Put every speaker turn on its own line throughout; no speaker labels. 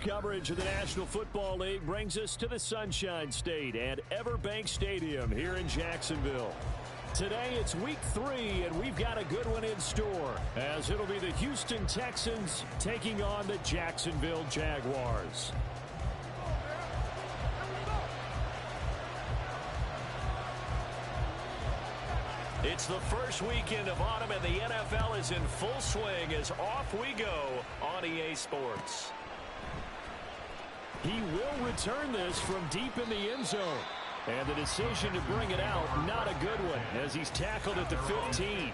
Coverage of the National Football League brings us to the Sunshine State at Everbank Stadium here in Jacksonville. Today it's week 3, and we've got a good one in store, as it'll be the Houston Texans taking on the Jacksonville Jaguars. It's the first weekend of autumn, and the NFL is in full swing as off we go on EA Sports. He will return this from deep in the end zone. And the decision to bring it out, not a good one, as he's tackled at the 15.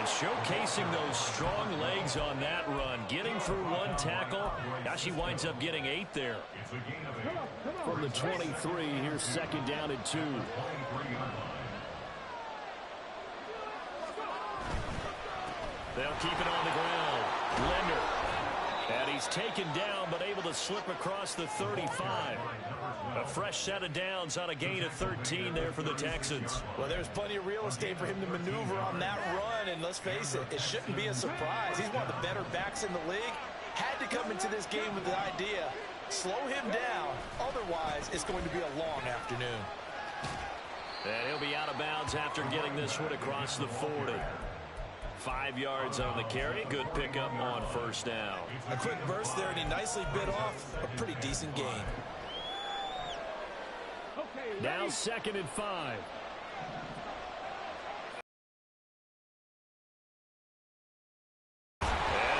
Showcasing those strong legs on that run. Getting through one tackle. Now she winds up getting 8 there. From the 23, here's second down and 2. They'll keep it on the ground. Linder. And he's taken down, but able to slip across the 35. A fresh set of downs on a gain of 13 there for the Texans.
Well, there's plenty of real estate for him to maneuver on that run, and let's face it, it shouldn't be a surprise. He's one of the better backs in the league. Had to come into this game with the idea, slow him down, otherwise it's going to be a long afternoon.
And he'll be out of bounds after getting this one across the 40. 5 yards on the carry. Good pickup on first down.
A quick burst there, and he nicely bit off a pretty decent gain.
Now second and 5. And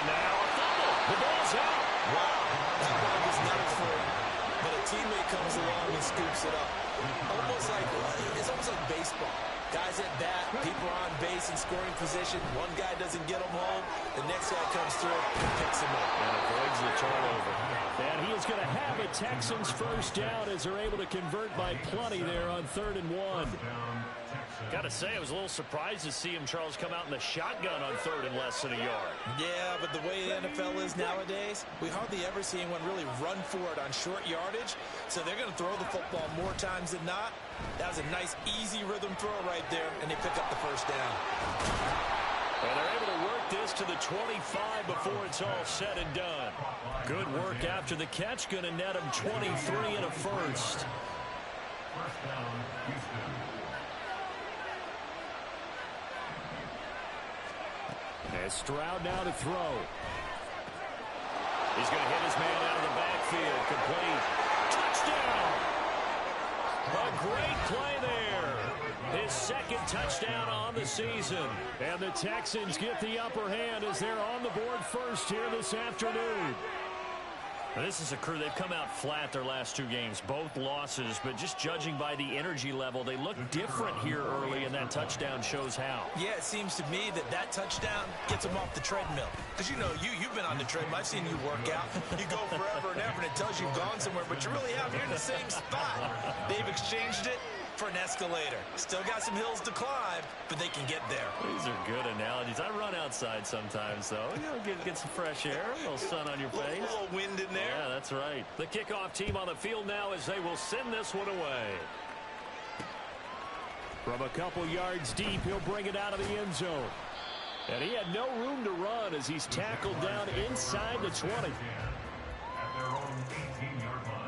now a fumble. The ball's out.
Wow, that ball was never full. But a teammate comes along and scoops it up. It's almost like baseball. Guys at bat, people are on base in scoring position. One guy doesn't get him home. The next guy comes through and picks him up.
And avoids the turnover. And he is going to have a Texans first down as they're able to convert by plenty there on 3rd and 1. Got to say, I was a little surprised to see him, Charles, come out in the shotgun on 3rd and less than a yard.
Yeah, but the way the NFL is nowadays, we hardly ever see anyone really run for it on short yardage. So they're going to throw the football more times than not. That was a nice, easy rhythm throw right there, and they pick up the first down.
And they're able to work this to the 25 before it's all said and done. Good work after the catch. Going to net him 23 and a first. And Stroud now to throw. He's going to hit his man out of the backfield. Complete. Touchdown! A great play there. His second touchdown on the season. And the Texans get the upper hand as they're on the board first here this afternoon. Now, this is a crew. They've come out flat their last 2 games, both losses, but just judging by the energy level, they look different here early, and that touchdown shows how.
Yeah, it seems to me that touchdown gets them off the treadmill. Because, you know, you've been on the treadmill. I've seen you work out. You go forever and ever, and it tells you you've gone somewhere, but you really haven't. You're in the same spot. They've exchanged it for an escalator. Still got some hills to climb, but they can get there.
These are good analogies. I run outside sometimes, though. You know, get some fresh air, a little sun on your face.
A little wind in there.
Yeah, that's right. The kickoff team on the field now as they will send this one away. From a couple yards deep, he'll bring it out of the end zone. And he had no room to run as he's tackled down inside the 20.
At their own 18-yard line.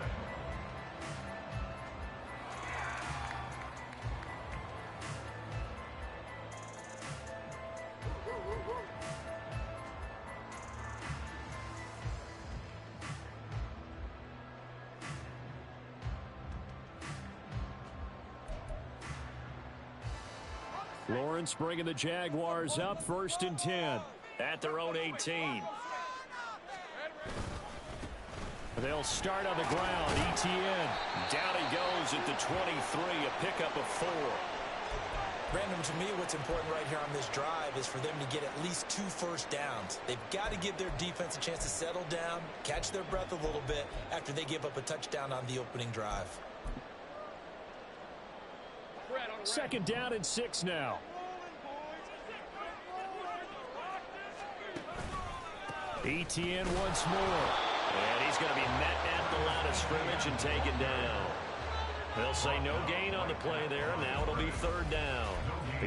Lawrence bringing the Jaguars up 1st and 10 at their own 18. They'll start on the ground. Etienne. Down he goes at the 23. A pickup of 4.
Brandon, to me, what's important right here on this drive is for them to get at least 2 first downs. They've got to give their defense a chance to settle down, catch their breath a little bit after they give up a touchdown on the opening drive.
2nd down and 6 now. ETN once more. And he's going to be met at the line of scrimmage and taken down. They'll say no gain on the play there. Now it'll be 3rd down.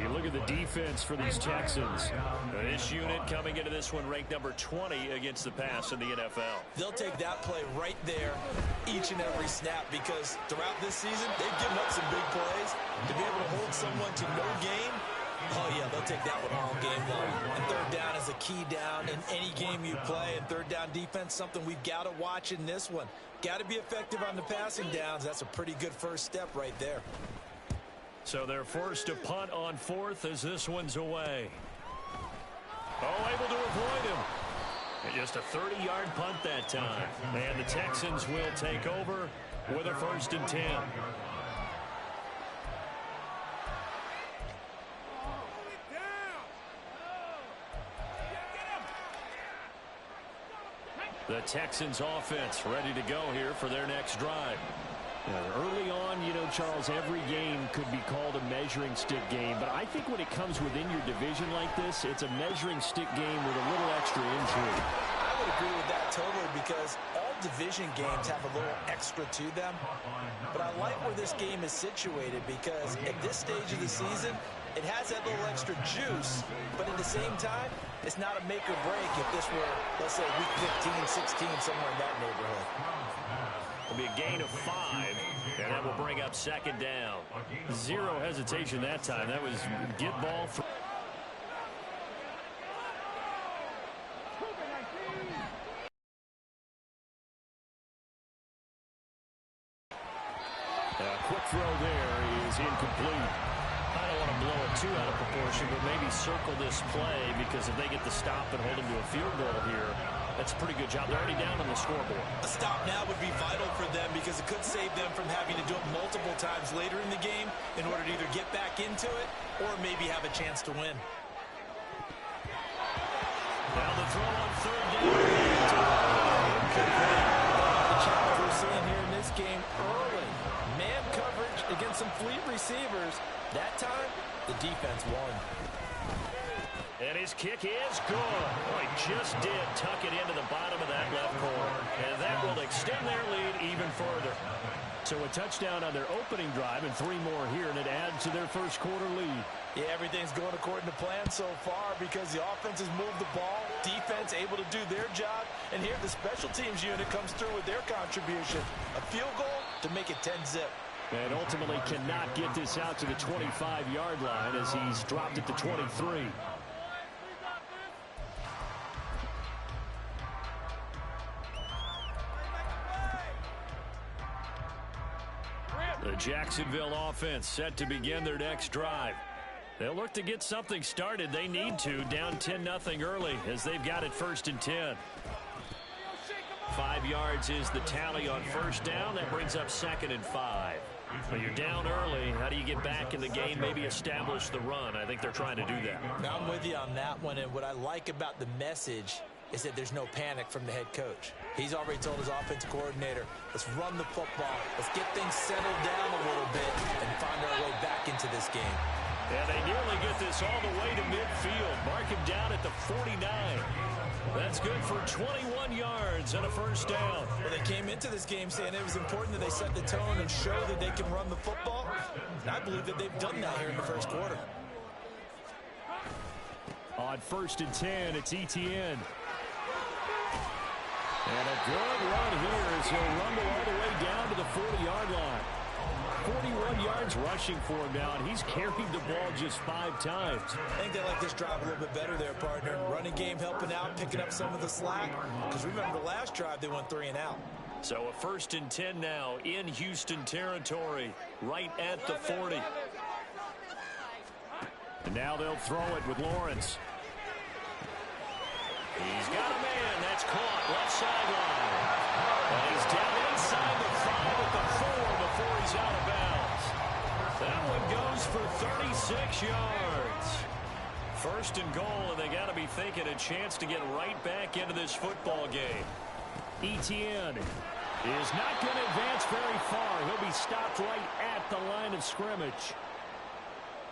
You look at the defense for these Texans. This unit coming into this one ranked number 20 against the pass in the NFL.
They'll take that play right there each and every snap because throughout this season, they've given up some big plays. To be able to hold someone to no gain, oh, yeah, they'll take that one all game long. And 3rd down is a key down in any game you play. And 3rd down defense, something we've got to watch in this one. Got to be effective on the passing downs. That's a pretty good first step right there.
So they're forced to punt on 4th as this one's away. Oh, able to avoid him. And just a 30-yard punt that time. And the Texans will take over with a 1st and 10. The Texans offense ready to go here for their next drive. Early on, you know, Charles, every game could be called a measuring stick game. But I think when it comes within your division like this, it's a measuring stick game with a little extra intrigue.
I would agree with that totally because all division games have a little extra to them. But I like where this game is situated because at this stage of the season, it has that little extra juice. But at the same time, it's not a make or break if this were, let's say, week 15, 16, somewhere in that neighborhood.
It'll be a gain of 5, and that will bring up 2nd down. 0 hesitation that time. That was get ball. Quick throw there is incomplete. I don't want to blow it too out of proportion, but maybe circle this play because if they get the stop and hold them to a field goal here, that's a pretty good job. They're already down on the scoreboard.
A stop now would be vital for them because it could save them from having to do it multiple times later in the game in order to either get back into it or maybe have a chance to win.
Now the throw on 3rd down.
The challenge we're seeing here in this game early. Man coverage against some fleet receivers. That time, the defense won.
And his kick is good. Oh, he just did tuck it into the bottom of that left corner. And that will extend their lead even further. So a touchdown on their opening drive and 3 more here, and it adds to their first quarter lead.
Yeah, everything's going according to plan so far because the offense has moved the ball, defense able to do their job, and here the special teams unit comes through with their contribution. A field goal to make it 10-zip.
And ultimately cannot get this out to the 25-yard line as he's dropped it to 23. The Jacksonville offense set to begin their next drive. They'll look to get something started. They need to, down 10-0 early as they've got it 1st and 10. 5 yards is the tally on 1st down. That brings up 2nd and 5. When you're down early, how do you get back in the game, maybe establish the run? I think they're trying to do that.
Now I'm with you on that one, and what I like about the message is that there's no panic from the head coach. He's already told his offensive coordinator, let's run the football, let's get things settled down a little bit and find our way back into this game.
And they nearly get this all the way to midfield. Mark him down at the 49. That's good for 21 yards and a 1st down.
Well, they came into this game saying it was important that they set the tone and show that they can run the football. And I believe that they've done that here in the first quarter.
On 1st and 10, it's ETN. And a good run here as he'll rumble all the way down to the 40-yard line. 41 yards rushing for him now, and he's carried the ball just 5 times.
I think they like this drive a little bit better there, partner. Running game helping out, picking up some of the slack. Because remember, the last drive, they went 3 and out.
So a 1st and 10 now in Houston territory, right at the 40. And now they'll throw it with Lawrence. He's got a man. That's caught. Left sideline. And he's down inside the 5 at the 4 before he's out of bounds. That one goes for 36 yards. First and goal, and they got to be thinking a chance to get right back into this football game. Etienne is not going to advance very far. He'll be stopped right at the line of scrimmage.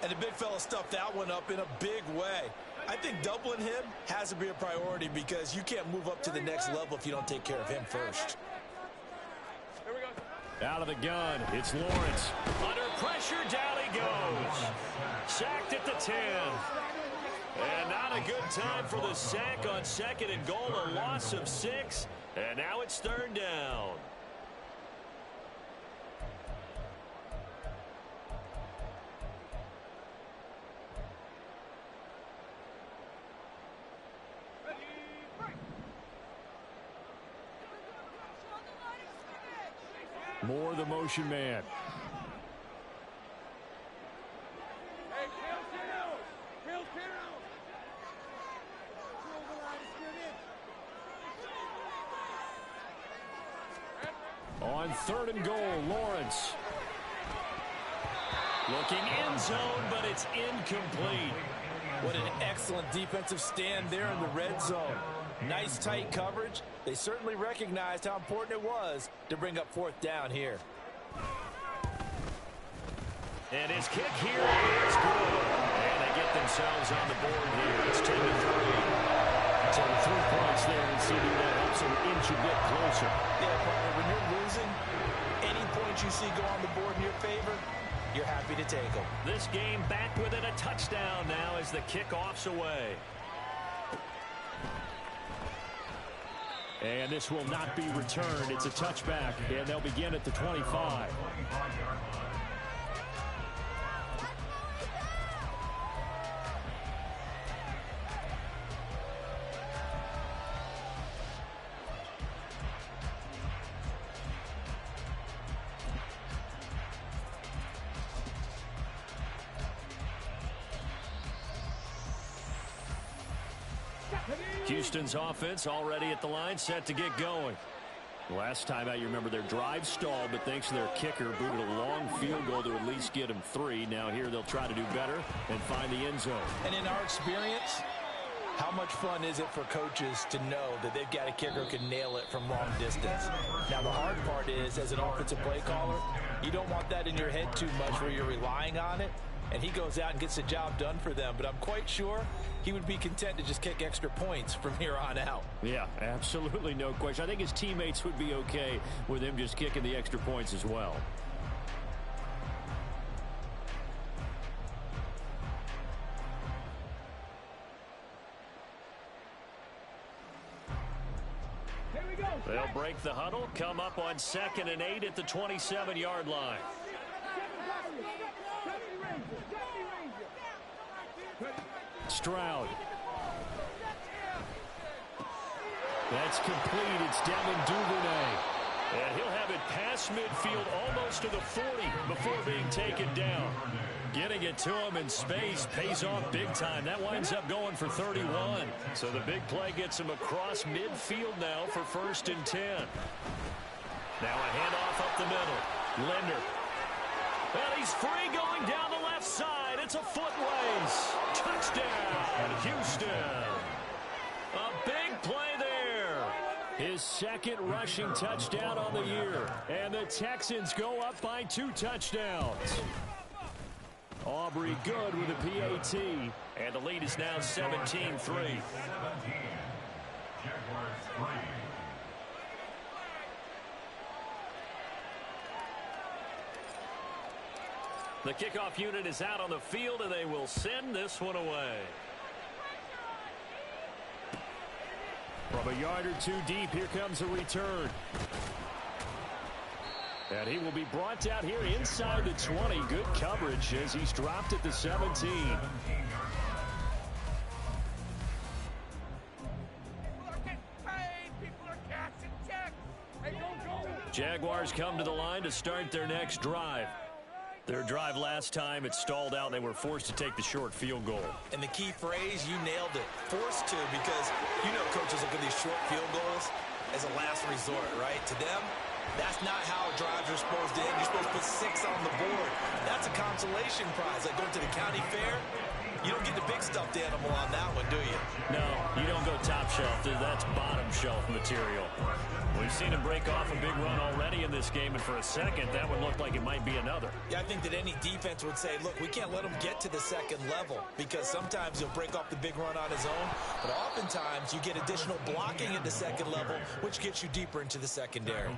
And the big fella stuffed that one up in a big way. I think doubling him has to be a priority because you can't move up to the next level if you don't take care of him first.
Here we go.
Out of the gun, it's Lawrence. Under pressure, down he goes. Sacked at the 10. And not a good time for the sack on second and goal, a loss of 6. And now it's third down. Moore, the motion man. On third and goal, Lawrence. Looking end zone, but it's incomplete.
What an excellent defensive stand there in the red zone. Nice tight coverage. They certainly recognized how important it was to bring up fourth down here.
And his kick here is good. And they get themselves on the board here. It's 10-3. So 3 points there, and CD that helps them inch a bit closer.
Yeah, partner, when you're losing, any points you see go on the board in your favor, you're happy to take them.
This game back within a touchdown now as the kickoff's away. And this will not be returned. It's a touchback, and they'll begin at the 25. Houston's offense already at the line, set to get going. Last time out, you remember their drive stalled, but thanks to their kicker, booted a long field goal to at least get them 3. Now here they'll try to do better and find the end zone.
And in our experience, how much fun is it for coaches to know that they've got a kicker who can nail it from long distance? Now, the hard part is, as an offensive play caller, you don't want that in your head too much where you're relying on it. And he goes out and gets the job done for them. But I'm quite sure he would be content to just kick extra points from here on out.
Yeah, absolutely no question. I think his teammates would be okay with him just kicking the extra points as well.
Here we go.
They'll break the huddle, come up on 2nd and 8 at the 27-yard line. Stroud. That's complete. It's Devin Duvernay. And he'll have it past midfield almost to the 40 before being taken down. Getting it to him in space pays off big time. That winds up going for 31. So the big play gets him across midfield now for 1st and 10. Now a handoff up the middle. Linder. And he's free going down the left side. It's a foot race. Touchdown, Houston. A big play there. His 2nd rushing touchdown on the year. And the Texans go up by 2 touchdowns. Aubrey good with a PAT. And the lead is now 17-3.
17. Jaguars 3.
The kickoff unit is out on the field, and they will send this one away. From a yard or 2 deep, here comes a return. And he will be brought down here inside the 20. Good coverage as he's dropped at the 17. Jaguars come to the line to start their next drive. Their drive last time, it stalled out, and they were forced to take the short field goal.
And the key phrase, you nailed it. Forced to, because you know coaches look at these short field goals as a last resort, right? To them, That's not how drives are supposed to end. You're supposed to put 6 on the board. That's a consolation prize. Like going to the county fair, you don't get the big stuffed animal on that one, do you?
No, you don't go top shelf. That's bottom shelf material. We've seen him break off a big run already in this game, and for a second, that would look like it might be another.
Yeah, I think that any defense would say, look, we can't let him get to the second level because sometimes he'll break off the big run on his own, but oftentimes you get additional blocking at the second level, which gets you deeper into the secondary.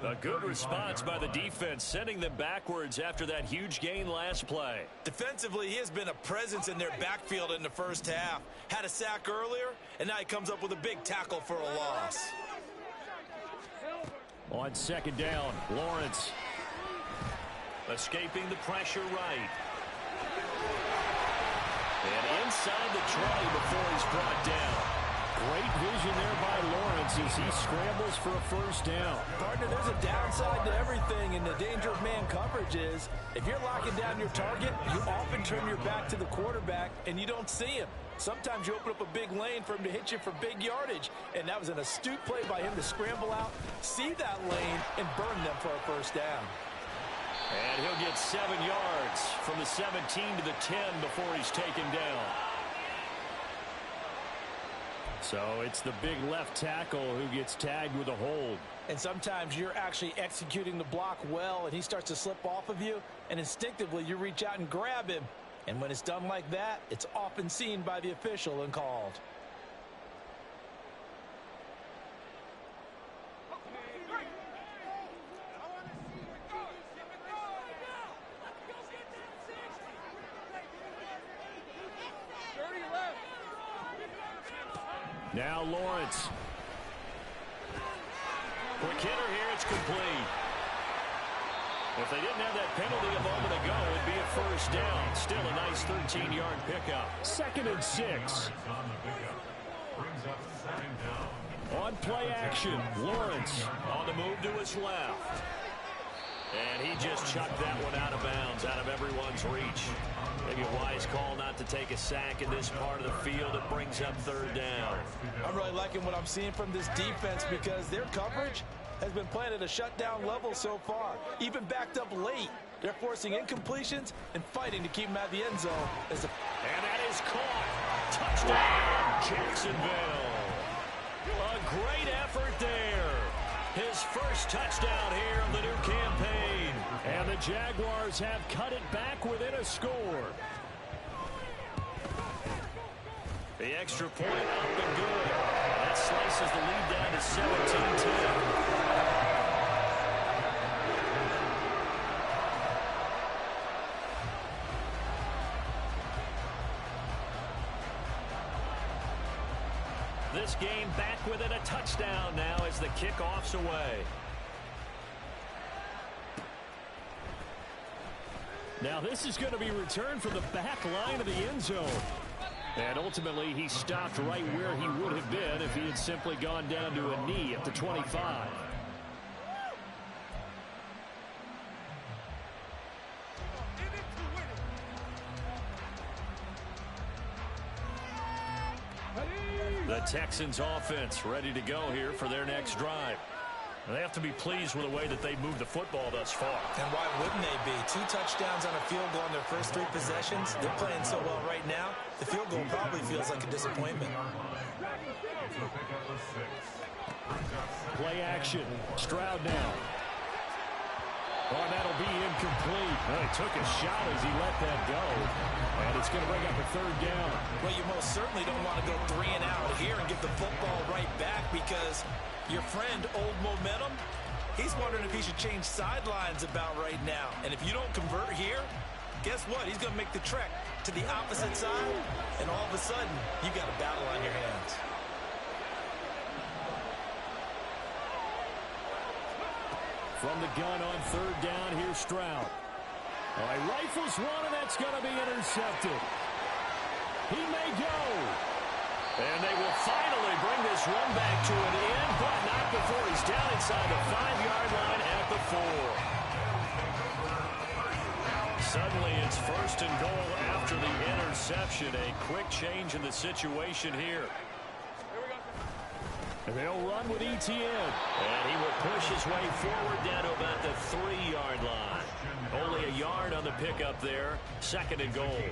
A good response by the defense, sending them backwards after that huge gain last play.
Defensively, he has been a presence in their backfield in the first half. Had a sack earlier, and now he comes up with a big tackle for a loss.
On second down, Lawrence escaping the pressure right. And inside the 20 before he's brought down. Great vision there by Lawrence as he scrambles for a first down.
Partner, there's a downside to everything, and the danger of man coverage is if you're locking down your target, you often turn your back to the quarterback and you don't see him. Sometimes you open up a big lane for him to hit you for big yardage, and that was an astute play by him to scramble out, see that lane, and burn them for a first down.
And he'll get 7 yards from the 17 to the 10 before he's taken down. So it's the big left tackle who gets tagged with a hold.
And sometimes you're actually executing the block well, and he starts to slip off of you, and instinctively you reach out and grab him. And when it's done like that, it's often seen by the official and called.
Now Lawrence. Quick hitter here, it's complete. If they didn't have that penalty a moment ago, it'd be a first down. Still a nice 13-yard pickup. 2nd and 6. On play action, Lawrence on the move to his left. And he just chucked that one out of bounds, out of everyone's reach. Maybe a wise call not to take a sack in this part of the field. It brings up 3rd down.
I'm really liking what I'm seeing from this defense because their coverage has been playing at a shutdown level so far. Even backed up late. They're forcing incompletions and fighting to keep them at the end zone.
And that is caught. Touchdown, Jacksonville. A great effort there. His first touchdown here of the new campaign. And the Jaguars have cut it back within a score. The extra point up and good. That slices the lead down to 17-10. This game back within a touchdown now as the kickoff's away. Now this is going to be returned from the back line of the end zone. And ultimately he stopped right where he would have been if he had simply gone down to a knee at the 25. The Texans offense ready to go here for their next drive. They have to be pleased with the way that they moved the football thus far.
And why wouldn't they be? 2 touchdowns on a field goal in their first 3 possessions. They're playing so well right now, the field goal probably feels like a disappointment.
Play action. Stroud now. Oh, that'll be incomplete. Well, he took a shot as he let that go. And it's going to bring up a 3rd down.
Well, you most certainly don't want to go 3 and out here and get the football right back because your friend, Old Momentum, he's wondering if he should change sidelines about right now. And if you don't convert here, guess what? He's going to make the trek to the opposite side, and all of a sudden, you got a battle on your hands.
From the gun on 3rd down, here's Stroud. All right, rifles one, and that's going to be intercepted. He may go. And they will finally bring this run back to an end, but not before he's down inside the 5-yard line at the 4. Suddenly it's 1st and goal after the interception. A quick change in the situation here. And they'll run with ETN. And he will push his way forward down to about the 3-yard line. Only a yard on the pickup there. 2nd and goal.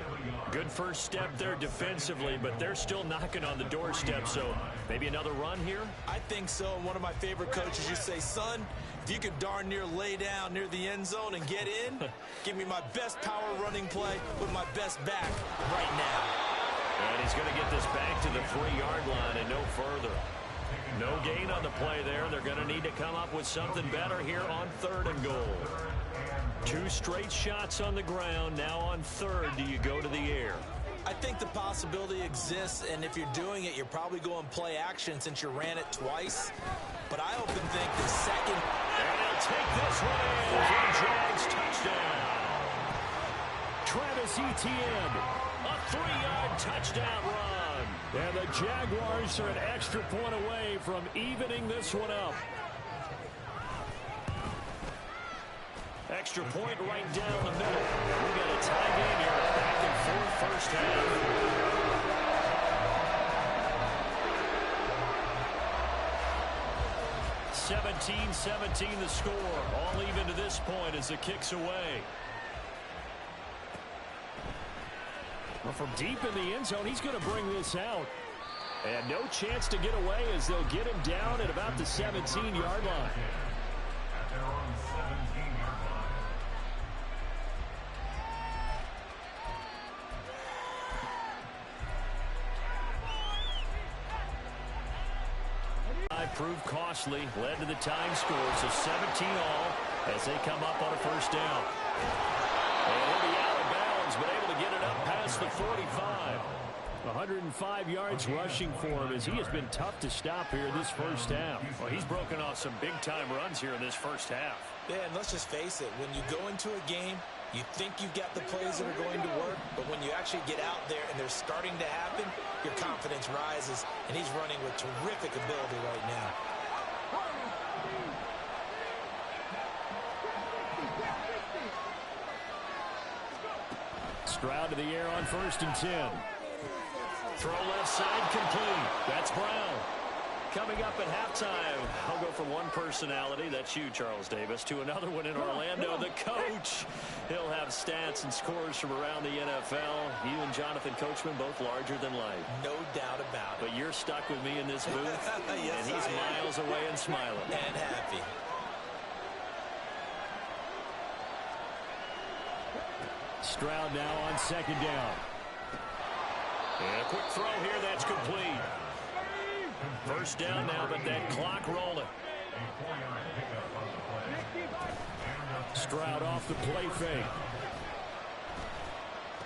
Good first step there defensively, but they're still knocking on the doorstep, so maybe another run here?
I think so. One of my favorite coaches used to say, son, if you could darn near lay down near the end zone and get in, give me my best power running play with my best back right now.
And he's going to get this back to the 3-yard line and no further. No gain on the play there. They're going to need to come up with something better here on 3rd and goal. 2 straight shots on the ground. Now on 3rd, do you go to the air?
I think the possibility exists, and if you're doing it, you're probably going play action since you ran it twice. But I often think the second...
And he'll take this one in for the Jags touchdown. Travis Etienne, a 3-yard touchdown run. And the Jaguars are an extra point away from evening this one up. Extra point right down the middle. We got a tie game here. Back and forth first half. 17-17 the score. All even to this point as the kick's away. Well, from deep in the end zone, he's going to bring this out. And no chance to get away as they'll get him down at about the 17-yard line.
At their own 17-yard line.
Proved costly, led to the tying score, so 17 all as they come up on a first down. And he'll be out of bounds, but able to get it up past the 45. 105 yards rushing for him as he has been tough to stop here this first half. Well, he's broken off some big-time runs here in this first half.
Yeah, and let's just face it, when you go into a game, you think you've got the plays that are going to work, but when you actually get out there and they're starting to happen, your confidence rises, and he's running with terrific ability right now.
Stroud to the air on 1st and 10. Throw left side complete. That's Brown. Coming up at halftime, I'll go from one personality, that's you, Charles Davis, to another one in Orlando, the coach. He'll have stats and scores from around the NFL. You and Jonathan Coachman, both larger than life.
No doubt about it.
But you're stuck with me in this booth,
yes,
and he's miles away and smiling.
And happy.
Stroud now on 2nd down. And a quick throw here, that's complete. First down now, but that clock rolling. Stroud off the play fake.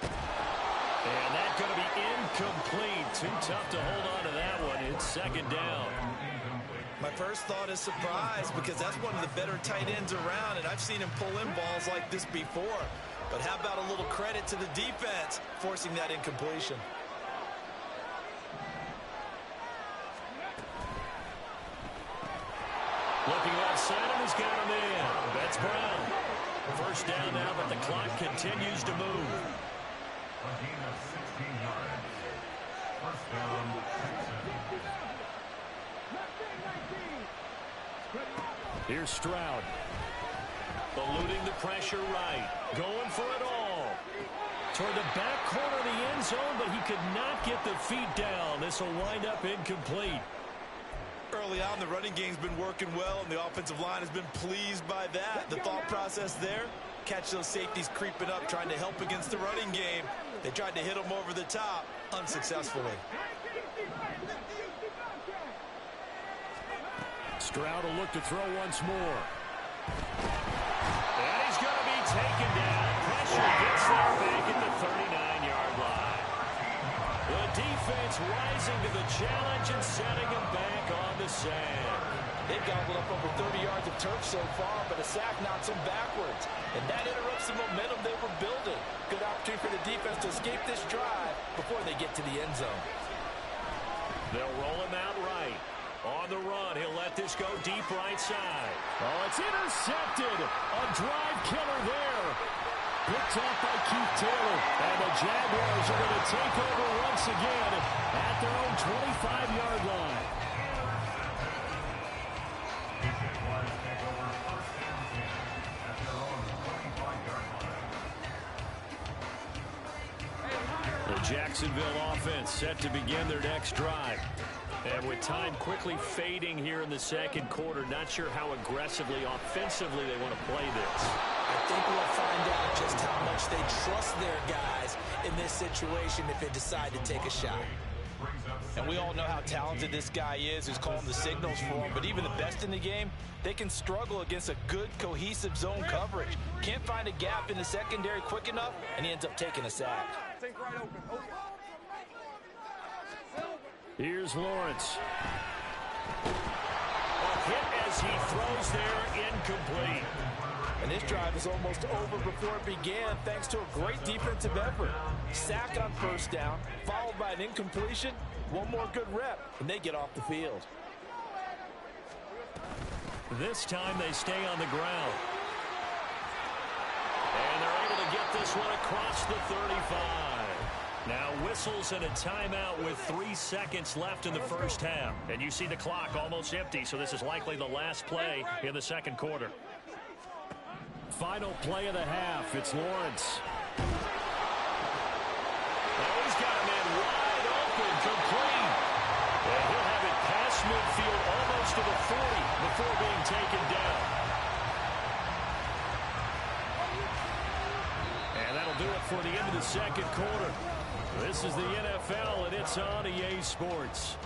And that's going to be incomplete. Too tough to hold on to that one. It's 2nd down.
My first thought is surprise because that's one of the better tight ends around, and I've seen him pull in balls like this before. But how about a little credit to the defense forcing that incompletion?
Looking outside him, he's got him in. That's Brown. First down now, but the clock continues to move.
A gain of 16 yards. First down, Texans.
Here's Stroud. Eluding the pressure right. Going for it all. Toward the back corner of the end zone, but he could not get the feet down. This will wind up incomplete.
Early on, the running game's been working well, and the offensive line has been pleased by that. The thought process there, catch those safeties creeping up, trying to help against the running game. They tried to hit them over the top, unsuccessfully.
Stroud will look to throw once more. And he's going to be taken down. Pressure gets there back at the 39-yard line. The defense rising to the challenge and setting him back on the sand.
They've gobbled up over 30 yards of turf so far, but a sack knocks them backwards. And that interrupts the momentum they were building. Good opportunity for the defense to escape this drive before they get to the end zone.
They'll roll him out right. On the run, he'll let this go deep right side. Oh, it's intercepted. A drive killer there. Picked up by Keith Taylor. And the Jaguars are going to take over once again at their own 25-yard line. Jacksonville offense set to begin their next drive. And with time quickly fading here in the second quarter, not sure how aggressively, offensively they want to play this.
I think we'll find out just how much they trust their guys in this situation if they decide to take a shot. And we all know how talented this guy is who's calling the signals for him, but even the best in the game, they can struggle against a good, cohesive zone coverage. Can't find a gap in the secondary quick enough, and he ends up taking a sack.
Here's Lawrence. A hit as he throws there, incomplete.
And this drive is almost over before it began thanks to a great defensive effort. Sack on first down, followed by an incompletion. One more good rep, and they get off the field.
This time they stay on the ground. And they're able to get this one across the 35. Now whistles and a timeout with 3 seconds left in the first half. And you see the clock almost empty, so this is likely the last play in the second quarter. Final play of the half. It's Lawrence. Oh, he's got a man wide open, complete. And he'll have it past midfield almost to the 40 before being taken down. And that'll do it for the end of the second quarter. This is the NFL, and it's on EA Sports.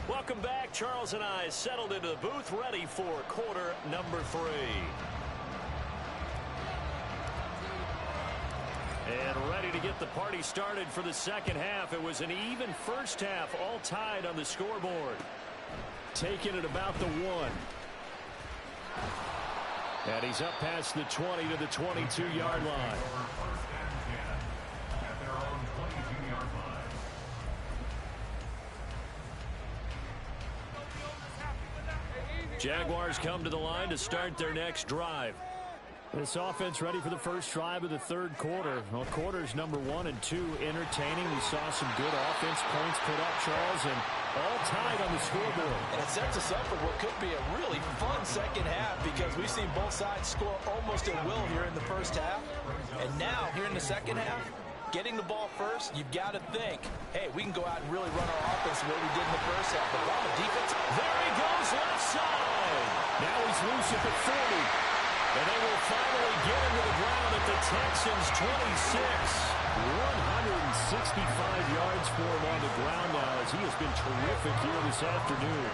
Welcome back. Charles and I settled into the booth, ready for quarter number 3. And ready to get the party started for the second half. It was an even first half, all tied on the scoreboard. Taking it about the 1. And he's up past the 20 to the 22-yard line.
At their own 22-yard line.
Jaguars come to the line to start their next drive. This offense ready for the first drive of the third quarter. Well, quarters number 1 and 2 entertaining. We saw some good offense points put up, Charles, and all tied on the scoreboard.
And it sets us up for what could be a really fun second half because we've seen both sides score almost at will here in the first half. And now, here in the second half, getting the ball first, you've got to think, hey, we can go out and really run our offense the way we did in the first half. But on the defense,
there he goes left side. Now he's loose at the 40. And they will finally get him to the ground at the Texans' 26. 165 yards for him on the ground now as he has been terrific here this afternoon.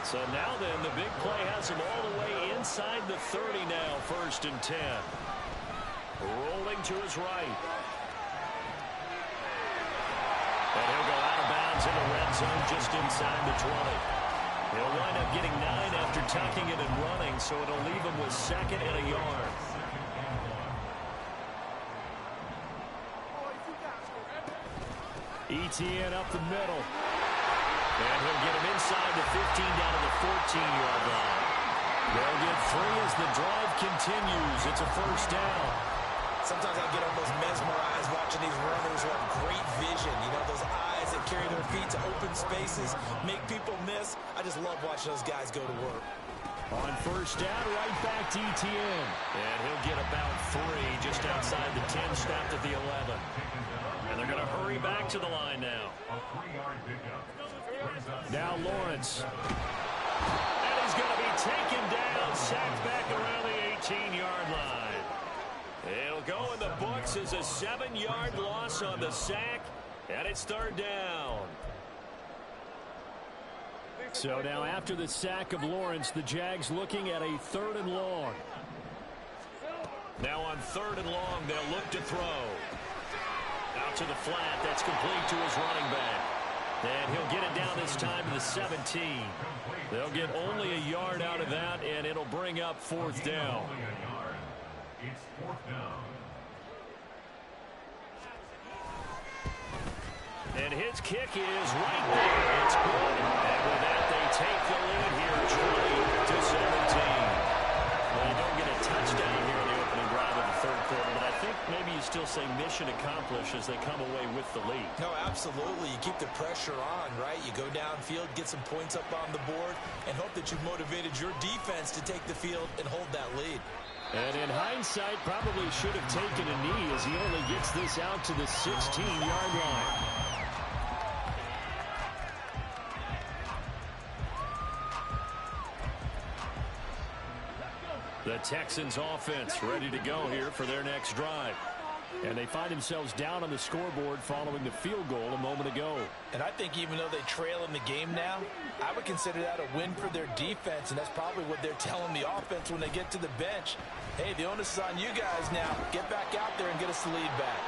So now then, the big play has him all the way inside the 30 now, 1st and 10. Rolling to his right. And he'll go out of bounds in the red zone just inside the 20. He'll wind up getting 9 after tucking it and running, so it'll leave him with 2nd and a yard. ETN up the middle. And he'll get him inside the 15 down to the 14-yard line. They'll get 3 as the drive continues. It's a first down.
Sometimes I get almost mesmerized watching these runners who have great vision. You know, those eyes that carry their feet to open spaces, make people miss. I just love watching those guys go to work.
On first down, right back to ETN. And he'll get about 3 just outside the 10, stopped at the 11. And they're going to hurry back to the line now.
A 3-yard pickup.
Now Lawrence. And he's going to be taken down, sacked back around the 18-yard line. It'll go in the books as a 7-yard loss on the sack, and it's 3rd down. So now after the sack of Lawrence, the Jags looking at a 3rd and long. Now on 3rd and long, they'll look to throw. Out to the flat, that's complete to his running back. And he'll get it down this time to the 17. They'll get only a yard out of that, and it'll bring up 4th down.
It's 4th down.
And his kick is right there. It's good. And with that, they take the lead here, 20-17. Well, you don't get a touchdown here in the opening drive of the third quarter, but I think maybe you still say mission accomplished as they come away with the lead.
No, absolutely. You keep the pressure on, right? You go downfield, get some points up on the board, and hope that you've motivated your defense to take the field and hold that lead.
And in hindsight, probably should have taken a knee as he only gets this out to the 16-yard line. The Texans offense ready to go here for their next drive. And they find themselves down on the scoreboard following the field goal a moment ago.
And I think even though they trail in the game now, I would consider that a win for their defense, and that's probably what they're telling the offense when they get to the bench. Hey, the onus is on you guys now. Get back out there and get us the lead back.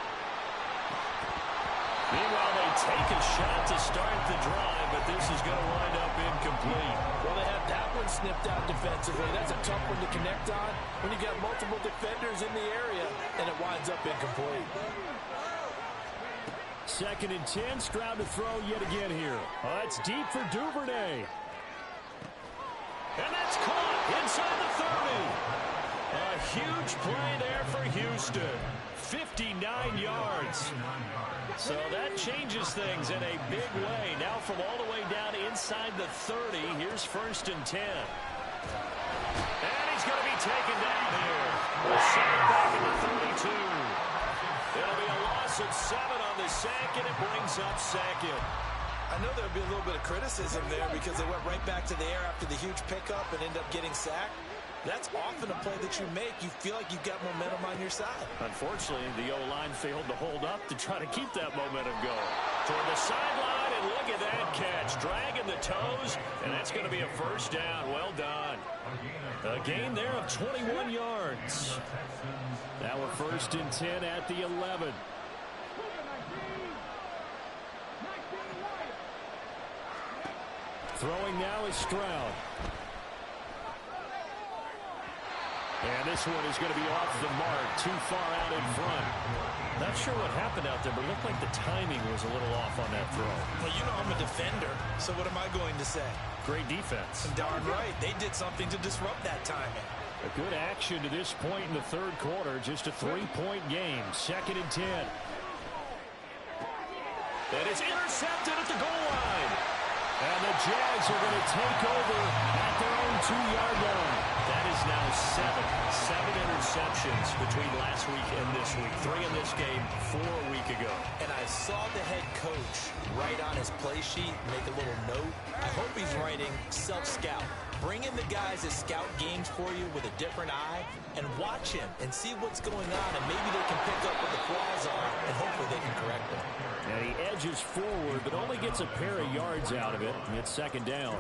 Meanwhile, they take a shot to start the drive, but this is going to wind up incomplete.
Well, they had that one snipped out defensively. That's a tough one to connect on when you got multiple defenders in the area, and it winds up incomplete.
2nd and 10, Stroud to throw yet again here. Oh, that's deep for Duvernay. And that's caught inside the 30. A huge play there for Houston. 59 yards. So that changes things in a big way. Now from all the way down inside the 30, here's 1st and 10. And he's going to be taken down here. We'll set it back at the 32. It'll be a loss of 7 on the sack, and it brings up 2nd.
I know there'll be a little bit of criticism there because they went right back to the air after the huge pickup and end up getting sacked. That's often a play that you make. You feel like you've got momentum on your side.
Unfortunately, the O-line failed to hold up to try to keep that momentum going. Toward the sideline, and look at that catch. Dragging the toes, and that's going to be a 1st down. Well done. A gain there of 21 yards. Now we're 1st and 10 at the 11. Throwing now is Stroud. And this one is going to be off the mark, too far out in front. Not sure what happened out there, but it looked like the timing was a little off on that throw.
Well, you know I'm a defender, so what am I going to say?
Great defense.
Darn right. They did something to disrupt that timing.
A good action to this point in the 3rd quarter. Just a 3-point game. 2nd and 10. And it's intercepted at the goal line. And the Jags are going to take over at their own 2-yard line. That is now 7 interceptions between last week and this week. 3 in this game, 4 a week ago.
And I saw the head coach write on his play sheet, make a little note. I hope he's writing self-scout. Bring in the guys that scout games for you with a different eye and watch him and see what's going on, and maybe they can pick up what the flaws are, and hopefully they can correct them.
And he edges forward, but only gets a pair of yards out of it. It's 2nd down.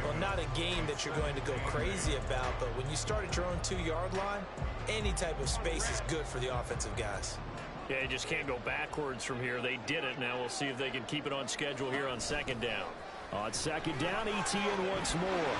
Well, not a game that you're going to go crazy about, but when you start at your own 2-yard line, any type of space is good for the offensive guys.
Yeah, you just can't go backwards from here. They did it. Now we'll see if they can keep it on schedule here on 2nd down. On 2nd down, ETN once more.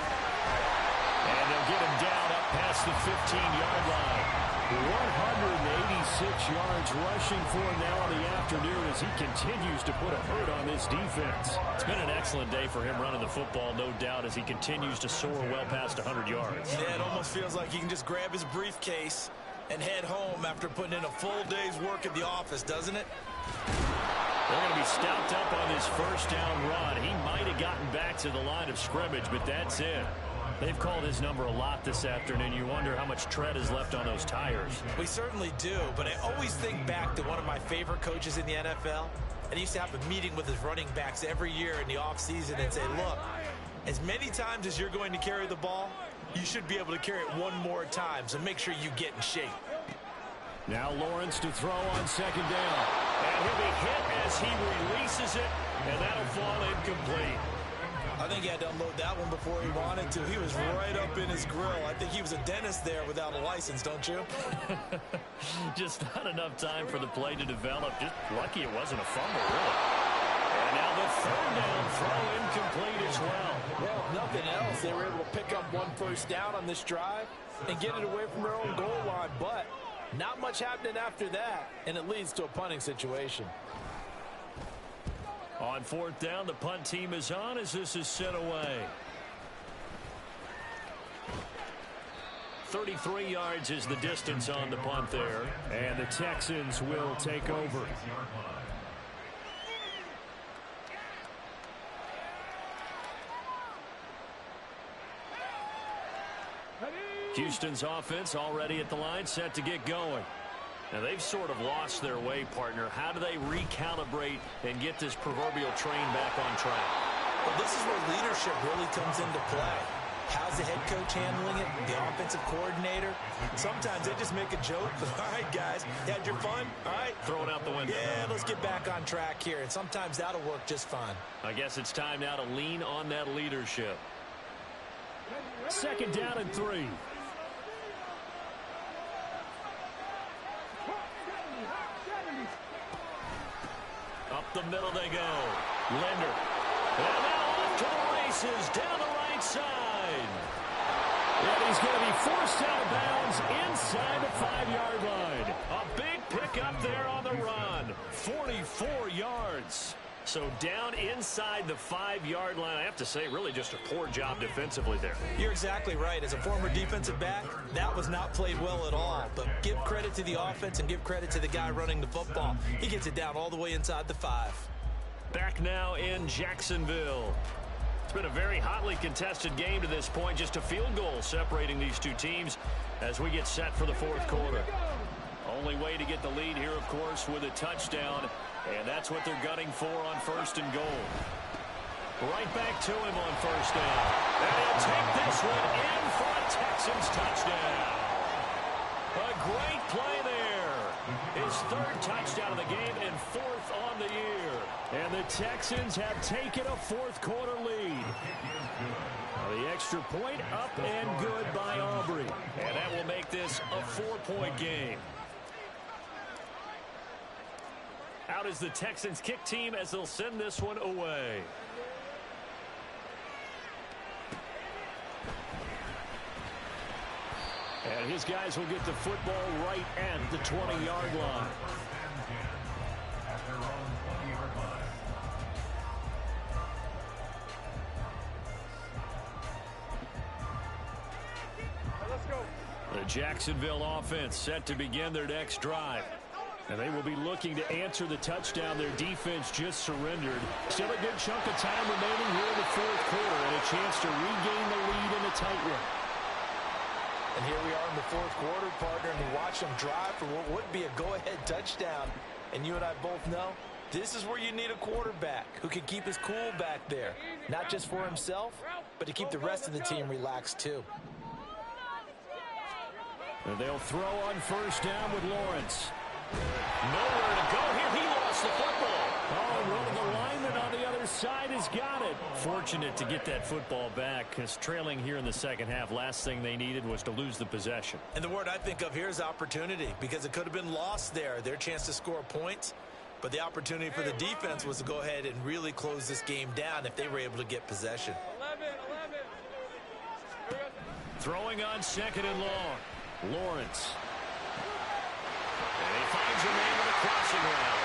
And they'll get him down up past the 15-yard line. 186 yards rushing for him now in the afternoon as he continues to put a hurt on this defense. It's been an excellent day for him running the football, no doubt, as he continues to soar well past 100 yards.
Yeah, it almost feels like he can just grab his briefcase and head home after putting in a full day's work at the office, doesn't it?
They're going to be stopped up on his 1st down run. He might have gotten back to the line of scrimmage, but that's it. They've called his number a lot this afternoon. You wonder how much tread is left on those tires.
We certainly do, but I always think back to one of my favorite coaches in the NFL. And he used to have a meeting with his running backs every year in the offseason and say, look, as many times as you're going to carry the ball, you should be able to carry it one more time, so make sure you get in shape.
Now Lawrence to throw on 2nd down. And he'll be hit as he releases it, and that'll fall incomplete.
I think he had to unload that one before he wanted to. He was right up in his grill. I think he was a dentist there without a license, don't you?
Just not enough time for the play to develop. Just lucky it wasn't a fumble, really. And now the 3rd down throw incomplete as well.
Well, if nothing else, they were able to pick up 1 1st down on this drive and get it away from their own goal line. But not much happening after that, and it leads to a punting situation.
On 4th down, the punt team is on as this is sent away. 33 yards is the distance on the punt there.
And the Texans will take over.
Houston's offense already at the line, set to get going. Now, they've sort of lost their way, partner. How do they recalibrate and get this proverbial train back on track?
Well, this is where leadership really comes into play. How's the head coach handling it? The offensive coordinator? Sometimes they just make a joke. All right, guys, you had your fun? All right.
Throw it out the window.
Yeah, let's get back on track here. And sometimes that'll work just fine.
I guess it's time now to lean on that leadership.
2nd down and 3.
Up the middle they go. Linder. And now off to the races down the right side.
And he's going to be forced out of bounds inside the 5-yard line.
A big pickup there on the run. 44 yards. So down inside the 5-yard line. I have to say, really just a poor job defensively there.
You're exactly right. As a former defensive back, that was not played well at all. But give credit to the offense and give credit to the guy running the football. He gets it down all the way inside the 5.
Back now in Jacksonville. It's been a very hotly contested game to this point. Just a field goal separating these two teams as we get set for the 4th quarter. Only way to get the lead here, of course, with a touchdown. And that's what they're gunning for on 1st and goal. Right back to him on 1st down. And he'll take this one in for a Texans touchdown. A great play there. His 3rd touchdown of the game and 4th on the year.
And the Texans have taken a 4th quarter lead. The extra point up and good by Aubrey.
And that will make this a 4-point game. Out is the Texans kick team as they'll send this one away.
And his guys will get the football right at the 20-yard line.
At their own 20-yard line.
Let's go.
The Jacksonville offense set to begin their next drive. And they will be looking to answer the touchdown their defense just surrendered. Still a good chunk of time remaining here in the 4th quarter and a chance to regain the lead in a tight one.
And here we are in the 4th quarter, partner, and to watch them drive for what would be a go-ahead touchdown. And you and I both know this is where you need a quarterback who can keep his cool back there. Not just for himself, but to keep the rest of the team relaxed too.
And they'll throw on 1st down with Lawrence.
Nowhere to go here. He lost the football.
Oh, and one of the linemen on the other side has got it. Fortunate to get that football back because trailing here in the 2nd half, last thing they needed was to lose the possession.
And the word I think of here is opportunity, because it could have been lost there. Their chance to score points, but the opportunity for the defense was to go ahead and really close this game down if they were able to get possession.
11.
Throwing on 2nd and long. Lawrence.
And he finds a man with a crossing route.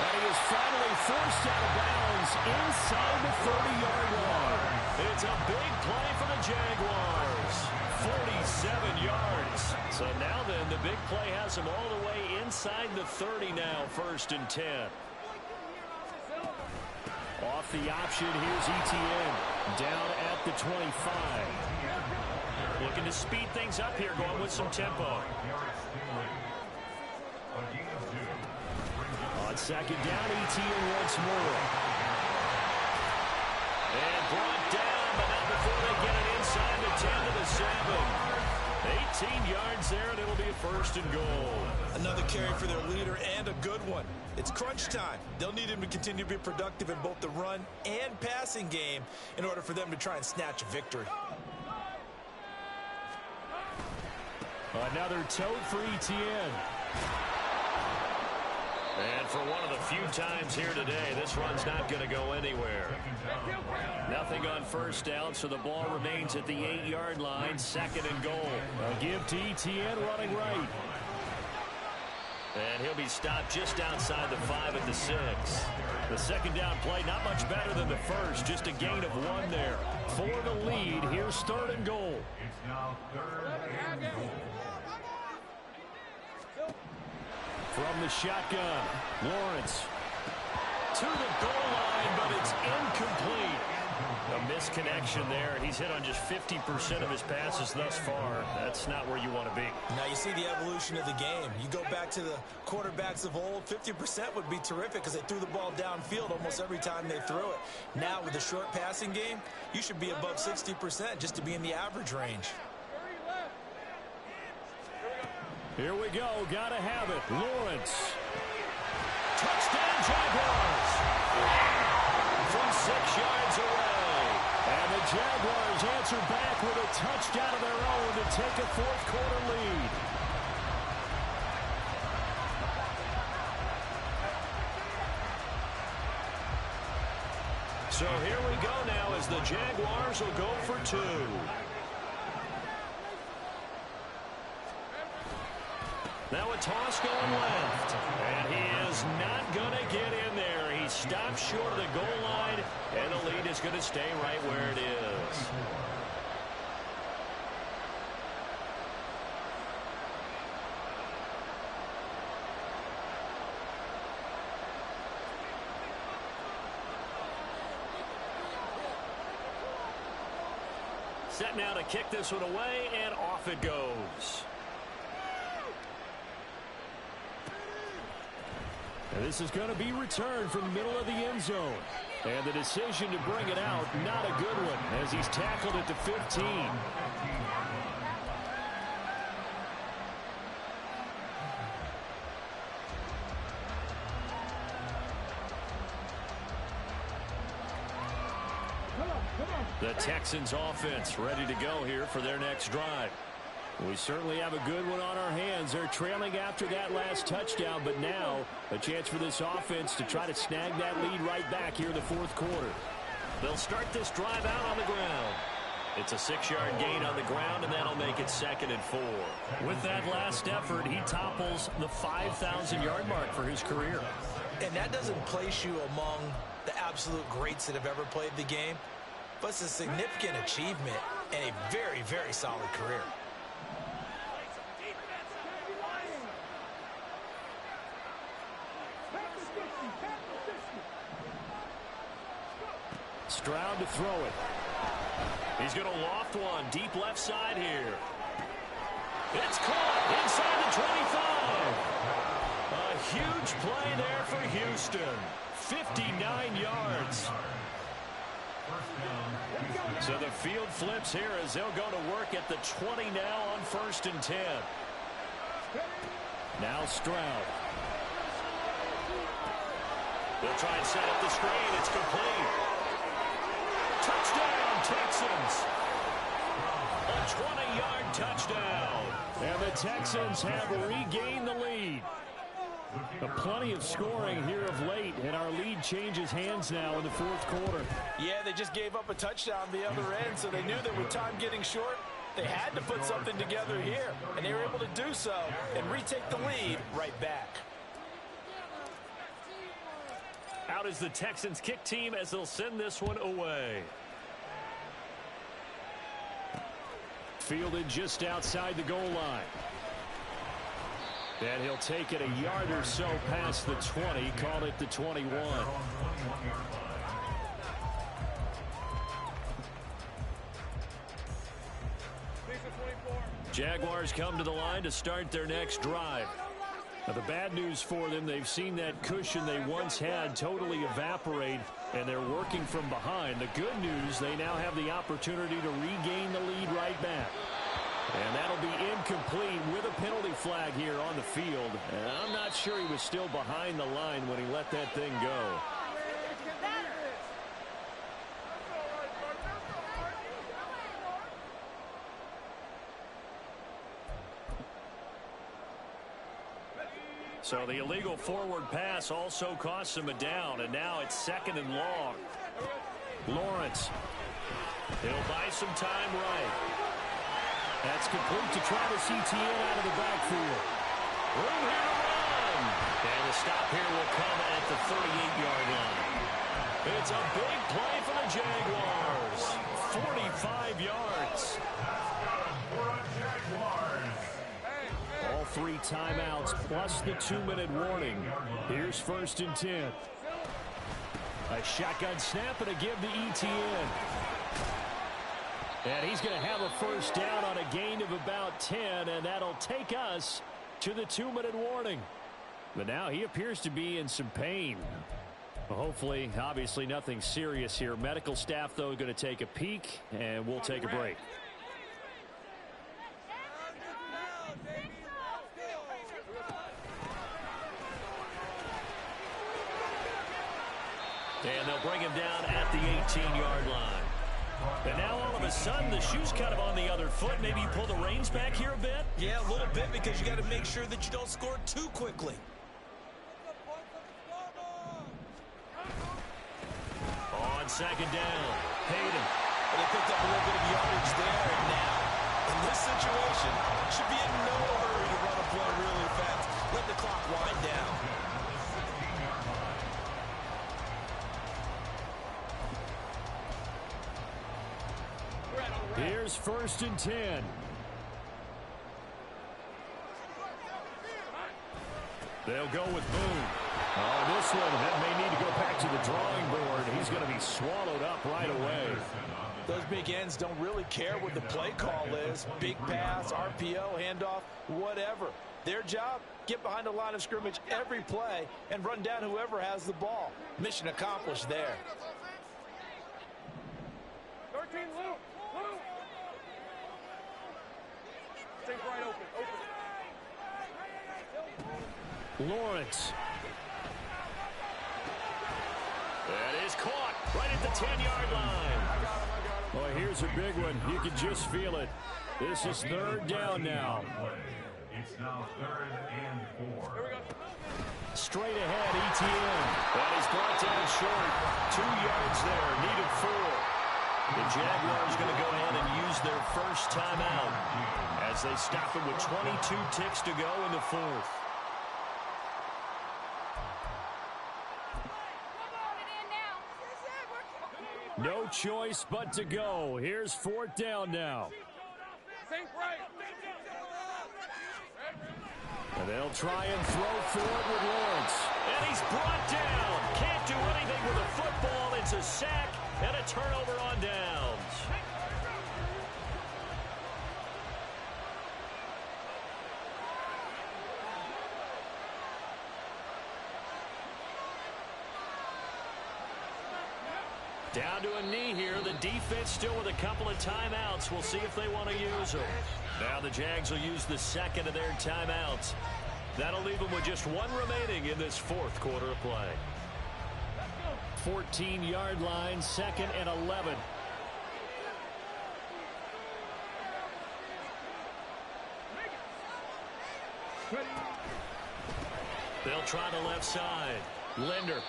And he is finally forced out of bounds inside the 30-yard line.
It's a big play for the Jaguars. 47 yards. So now then, the big play has him all the way inside the 30 now, 1st and 10.
Off the option, here's Etienne. Down at the 25.
Looking to speed things up here, going with some tempo.
On 2nd down, Etienne once more.
And brought down, but not before they get it inside the 10 to the 7. 18 yards there, and it'll be a 1st and goal.
Another carry for their leader, and a good one. It's crunch time. They'll need him to continue to be productive in both the run and passing game in order for them to try and snatch a victory.
Another tote for Etienne.
And for one of the few times here today, this run's not going to go anywhere. Nothing on 1st down, so the ball remains at the 8-yard line, 2nd and goal.
A give to Etienne running right.
And he'll be stopped just outside the 5 at the 6. The second down play, not much better than the first, just a gain of 1 there. For the lead, here's 3rd and goal.
It's now 3rd and goal.
From the shotgun, Lawrence to the goal line, but it's incomplete. A misconnection there. He's hit on just 50% of his passes thus far. That's not where you want to be.
Now you see the evolution of the game. You go back to the quarterbacks of old, 50% would be terrific because they threw the ball downfield almost every time they threw it. Now with the short passing game, you should be above 60% just to be in the average range.
Here we go. Gotta have it. Lawrence. Touchdown, Jaguars. From 6 yards away. And the Jaguars answer back with a touchdown of their own to take a 4th quarter lead. So here we go now as the Jaguars will go for 2. Now a toss going left. And he is not going to get in there. He stops short of the goal line, and the lead is going to stay right where it is. Set now to kick this one away, and off it goes. And this is going to be returned from the middle of the end zone. And the decision to bring it out, not a good one, as he's tackled at the 15. The Texans offense ready to go here for their next drive. We certainly have a good one on our hands. They're trailing after that last touchdown, but now a chance for this offense to try to snag that lead right back here in the 4th quarter. They'll start this drive out on the ground. It's a 6-yard gain on the ground, and that'll make it 2nd and 4. With that last effort, he topples the 5,000-yard mark for his career.
And that doesn't place you among the absolute greats that have ever played the game, but it's a significant achievement and a very, very solid career.
Stroud to throw it. He's going to loft one deep left side here. It's caught inside the 25. A huge play there for Houston. 59 yards. So the field flips here as they'll go to work at the 20 now on 1st and 10. Now Stroud. They'll try and set up the screen. It's complete. Touchdown, Texans. A 20-yard touchdown. And the Texans have regained the lead. Plenty of scoring here of late, and our lead changes hands now in the 4th quarter.
Yeah, they just gave up a touchdown the other end, so they knew that with time getting short, they had to put something together here, and they were able to do so and retake the lead right back.
Out is the Texans kick team as they'll send this one away. Fielded just outside the goal line. And he'll take it a yard or so past the 20, call it the 21. Jaguars come to the line to start their next drive. Now, the bad news for them, they've seen that cushion they once had totally evaporate, and they're working from behind. The good news, they now have the opportunity to regain the lead right back. And that'll be incomplete with a penalty flag here on the field. And I'm not sure he was still behind the line when he let that thing go. So the illegal forward pass also costs him a down, and now it's 2nd and long. Lawrence. He'll buy some time right. That's complete to Travis Etienne out of the backfield. Room here to run. And the stop here will come at the 38-yard line. It's a big play for the Jaguars. 45 yards. All 3 timeouts plus the 2-minute warning. Here's 1st and 10. A shotgun snap and a give to ETN. And he's going to have a first down on a gain of about 10, and that'll take us to the 2-minute warning. But now he appears to be in some pain. Hopefully, obviously nothing serious here. Medical staff, though, going to take a peek, and we'll take a break. And they'll bring him down at the 18-yard line. And now all of a sudden the shoe's kind of on the other foot. Maybe you pull the reins back here a bit?
Yeah, a little bit, because you got to make sure that you don't score too quickly.
On 2nd down, Hayden.
Well, they picked up a little bit of yardage there, and now, in this situation, should be in no hurry to run a play really fast. Let the clock wind down.
Here's 1st and 10. They'll go with Boone. Oh, this one may need to go back to the drawing board. He's going to be swallowed up right away.
Those big ends don't really care what the play call is. Big pass, RPO, handoff, whatever. Their job, get behind the line of scrimmage every play and run down whoever has the ball. Mission accomplished there.
13, Luke. Stay right open.
Lawrence. That is caught right at the 10-yard line. Well, here's a big one. You can just feel it. This is 3rd down now.
It's now 3rd and 4.
Straight ahead, ETN. That is brought down short. 2 yards there, needed 4. The Jaguars going to go ahead and use their first timeout as they stop it with 22 ticks to go in the 4th. No choice but to go. Here's 4th down now. And they'll try and throw forward with Lawrence. And he's brought down. Can't do anything with a football. It's a sack and a turnover on downs. Down to a knee here. The defense still with a couple of timeouts. We'll see if they want to use them. Now the Jags will use the second of their timeouts. That'll leave them with just 1 remaining in this 4th quarter of play. 14-yard line, 2nd and 11. They'll try the left side. Linder.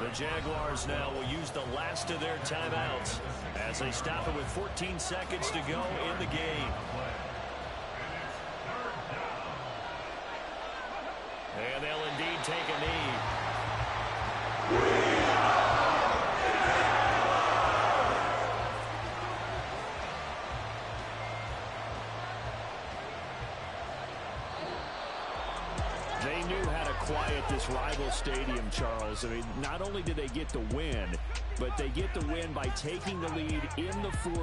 The Jaguars now will use the last of their timeouts as they stop it with 14 seconds to go in the game. And they'll indeed take a knee. They knew how to quiet this rival stadium, Charles. I mean, not only did they get the win, but they get the win by taking the lead in the 4th.